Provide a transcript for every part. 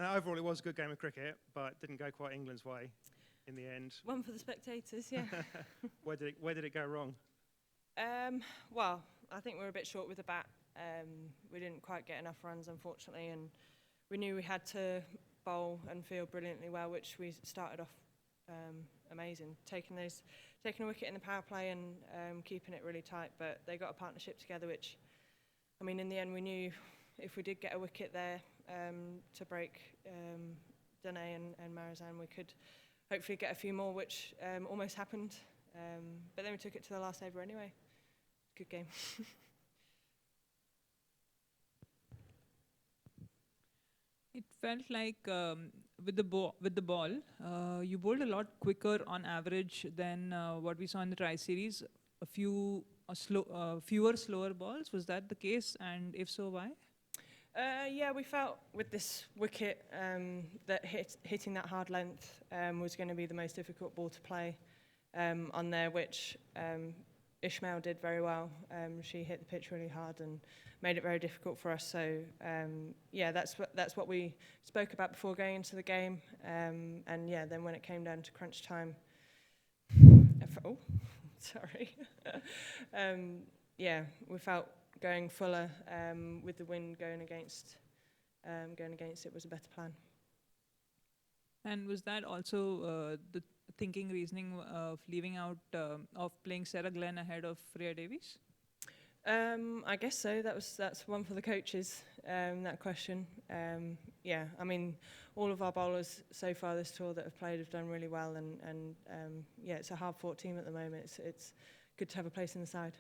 Overall, it was a good game of cricket, but didn't go quite England's way in the end. One for the spectators, yeah. Where did it go wrong? Well, I think we were a bit short with the bat. We didn't quite get enough runs, unfortunately, and we knew we had to bowl and field brilliantly well, which we started off amazing, taking a wicket in the power play and keeping it really tight. But they got a partnership together, which, I mean, in the end, we knew if we did get a wicket there to break Dene and Marizan, we could hopefully get a few more, which almost happened. But then we took it to the last over anyway. Good game. It felt like with the ball, you bowled a lot quicker on average than what we saw in the Tri-Series. Fewer slower balls. Was that the case? And if so, why? Yeah, we felt with this wicket that hitting that hard length was going to be the most difficult ball to play on there, which Ishmael did very well. She hit the pitch really hard and made it very difficult for us. So yeah, that's what we spoke about before going into the game. And yeah, then when it came down to crunch time, yeah, we felt going fuller with the wind going against it was a better plan. And was that also the reasoning of leaving out of playing Sarah Glenn ahead of Freya Davies? I guess so. That's one for the coaches. That question. Yeah, I mean, all of our bowlers so far this tour that have played have done really well, and yeah, it's a hard-fought team at the moment. It's good to have a place in the side.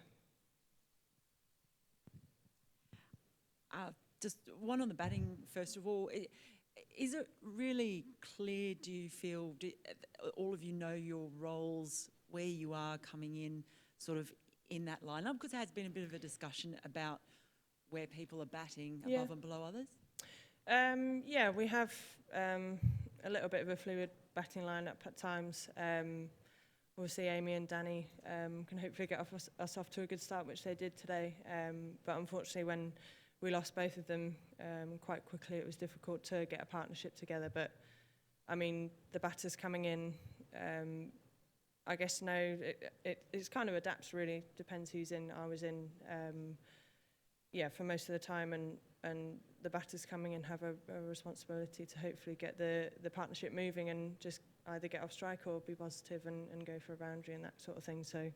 Just one on the batting, first of all. Is it really clear, do you feel, all of you know your roles, where you are coming in, sort of in that lineup? Because there has been a bit of a discussion about where people are batting above and below others. Yeah, we have a little bit of a fluid batting lineup at times. Obviously, Amy and Danny can hopefully get us off to a good start, which they did today. But unfortunately, when we lost both of them quite quickly, it was difficult to get a partnership together. But, I mean, the batters coming in, I guess no, it's kind of adapts really, depends who's in. I was in, yeah, for most of the time, and the batters coming in have a responsibility to hopefully get the partnership moving and just either get off strike or be positive and go for a boundary and that sort of thing. So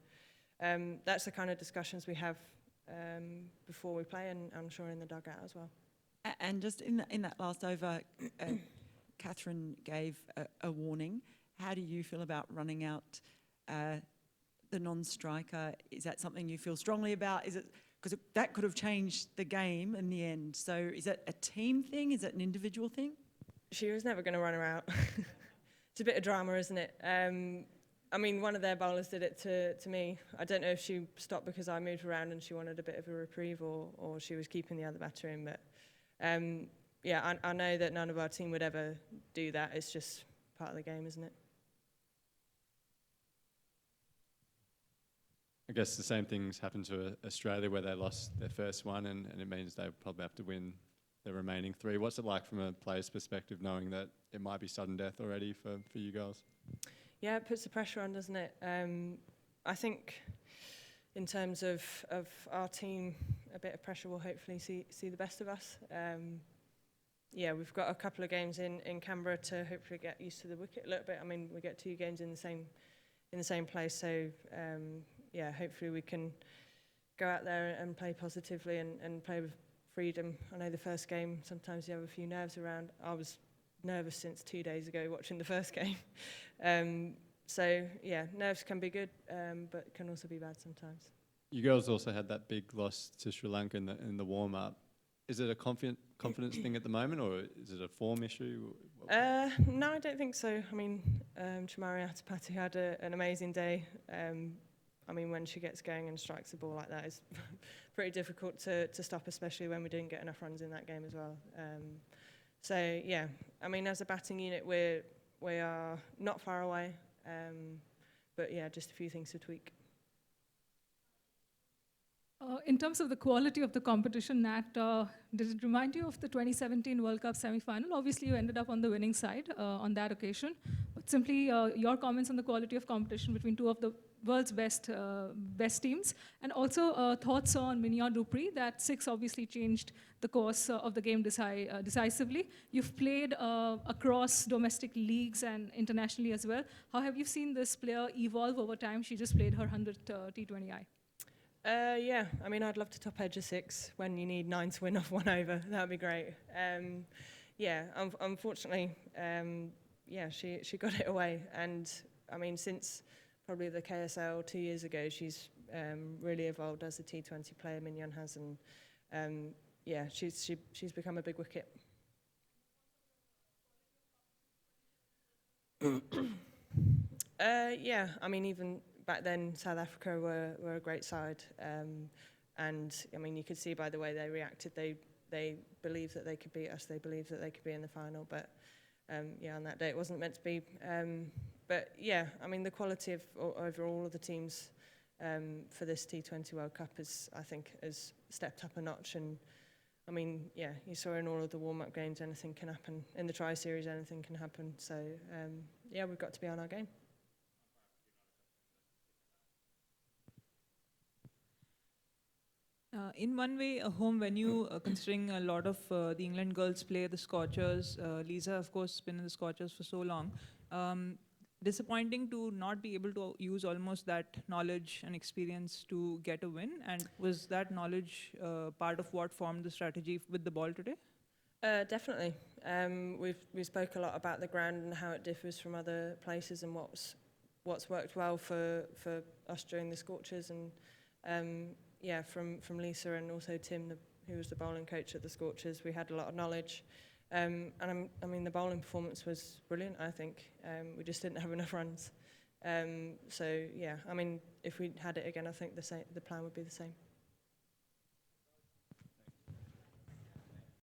that's the kind of discussions we have before we play, and I'm sure in the dugout as well. And just in that last over, Catherine gave a warning. How do you feel about running out the non-striker? Is that something you feel strongly about? Is it because that could have changed the game in the end? So is it a team thing? Is it an individual thing? She was never going to run her out. It's a bit of drama, isn't it? I mean, one of their bowlers did it to me. I don't know if she stopped because I moved around and she wanted a bit of a reprieve, or she was keeping the other batter in. But yeah, I know that none of our team would ever do that. It's just part of the game, isn't it? I guess the same things happened to Australia where they lost their first one, and it means they probably have to win the remaining three. What's it like from a player's perspective, knowing that it might be sudden death already for you girls? Yeah, it puts the pressure on, doesn't it? I think in terms of our team, a bit of pressure will hopefully see the best of us. Yeah, we've got a couple of games in Canberra to hopefully get used to the wicket a little bit. I mean, we get 2 games in the same place, so yeah, hopefully we can go out there and play positively and play with freedom. I know the first game, sometimes you have a few nerves around. I was nervous since 2 days ago watching the first game. So yeah, nerves can be good, but can also be bad sometimes. You girls also had that big loss to Sri Lanka in the warm-up. Is it a confidence thing at the moment, or is it a form issue? No, I don't think so. I mean, Chamari Atapati had an amazing day. I mean, when she gets going and strikes the ball like that, it's pretty difficult to stop, especially when we didn't get enough runs in that game as well. So yeah, I mean, as a batting unit, we are not far away, but yeah, just a few things to tweak. In terms of the quality of the competition, Nat, does it remind you of the 2017 World Cup semi-final? Obviously, you ended up on the winning side on that occasion. But simply your comments on the quality of competition between two of the world's best teams, and also thoughts on Mignon Dupree, that six obviously changed the course of the game decisively. You've played across domestic leagues and internationally as well. How have you seen this player evolve over time? She just played her 100th T20I. Yeah, I mean, I'd love to top edge a six when you need 9 to win off 1 over. That would be great. Yeah, unfortunately, yeah, she got it away. And I mean, since probably the KSL 2 years ago, she's really evolved as a T20 player. Mignon has, and yeah, she's become a big wicket. Yeah, I mean, even back then, South Africa were a great side, and I mean, you could see by the way they reacted. They believed that they could beat us. They believed that they could be in the final, but yeah, on that day it wasn't meant to be. But yeah, I mean, the quality of over all of the teams for this T20 World Cup I think has stepped up a notch. And I mean, yeah, you saw in all of the warm-up games, anything can happen. In the tri-series, anything can happen. So yeah, we've got to be on our game. In one way, a home venue, considering a lot of the England girls play the Scorchers. Lisa, of course, has been in the Scorchers for so long. Disappointing to not be able to use almost that knowledge and experience to get a win. And was that knowledge part of what formed the strategy with the ball today? Definitely. We spoke a lot about the ground and how it differs from other places and what's worked well for us during the Scorchers, and yeah, from Lisa and also Tim, who was the bowling coach at the Scorchers, we had a lot of knowledge. And I mean, the bowling performance was brilliant, I think. We just didn't have enough runs. So yeah, I mean, if we had it again, I think the plan would be the same.